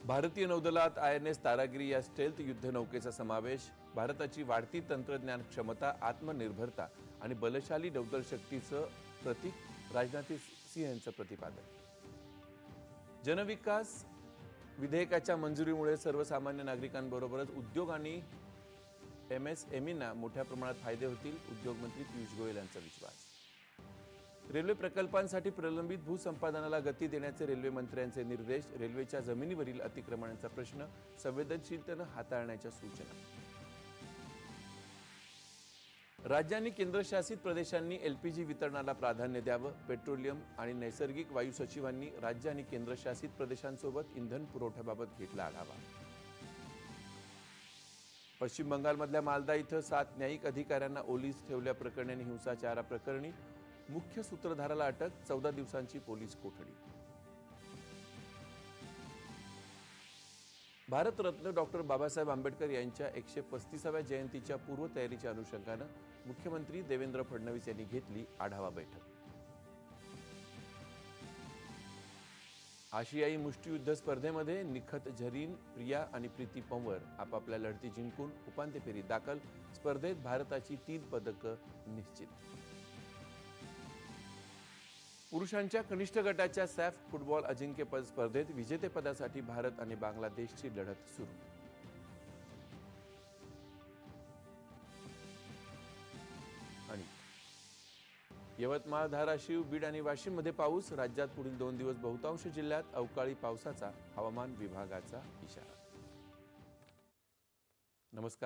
भारतीय नौदलात INS तारागिरी या स्टेल्थ युद्धनौकेचा समावेश, भारताची वाढती तंत्रज्ञान क्षमता, आत्मनिर्भरता आणि बलशाली नौदल शक्तीचं प्रतीक, राजनाथ सिंह यांचं प्रतिपादन. जनविकास विधेयकाच्या मंजुरीमुळे सर्वसामान्य नागरिकांबरोबरच उद्योग आणि MSMEंना मोठ्या प्रमाणात फायदे होतील, उद्योग मंत्री पियुष गोयल यांचा विश्वास. रेल्वे प्रकल्पांसाठी प्रलंबित भूसंपादनाला गती देण्याचे रेल्वे मंत्र्यांचे निर्देश, रेल्वेच्या जमिनीवरील अतिक्रमणाचा प्रश्न संवेदनशीलतेने हाताळण्याच्या सूचना. राज्यांनी केंद्रशासित प्रदेशांनी LPG वितरणाला प्राधान्य द्यावं, पेट्रोलियम आणि नैसर्गिक वायू सचिवांनी राज्य आणि केंद्रशासित प्रदेशांसोबत इंधन पुरवठ्याबाबत घेतला आढावा. पश्चिम बंगालमधल्या मालदा इथं 7 न्यायिक अधिकाऱ्यांना ओलीस ठेवल्याप्रकरणी आणि हिंसाचाराप्रकरणी मुख्य सूत्रधाराला अटक, 14 दिवसांची पोलीस कोठडी. भारतरत्न डॉक्टर बाबासाहेब आंबेडकर यांच्या 135व्या जयंतीच्या पूर्वतयारीच्या अनुषंगानं मुख्यमंत्री देवेंद्र फडणवीस यांनी घेतली आढावा बैठक. आशियाई मुष्टियुद्ध स्पर्धेमध्ये निखत झरीन, प्रिया आणि प्रीती पंवर आपापल्या लढती जिंकून उपांत्य फेरीत दाखल, स्पर्धेत भारताची 3 पदकं निश्चित. पुरुषांच्या कनिष्ठ गटाच्या सॅफ फुटबॉल अजिंक्यपद स्पर्धेत विजेतेपदासाठी भारत आणि बांगलादेशची लढत सुरू. आणि यवतमाळ, धाराशिव, बीड आणि वाशिममध्ये पाऊस, राज्यात पुढील 2 दिवस बहुतांश जिल्ह्यात अवकाळी पावसाचा हवामान विभागाचा इशारा. नमस्कार.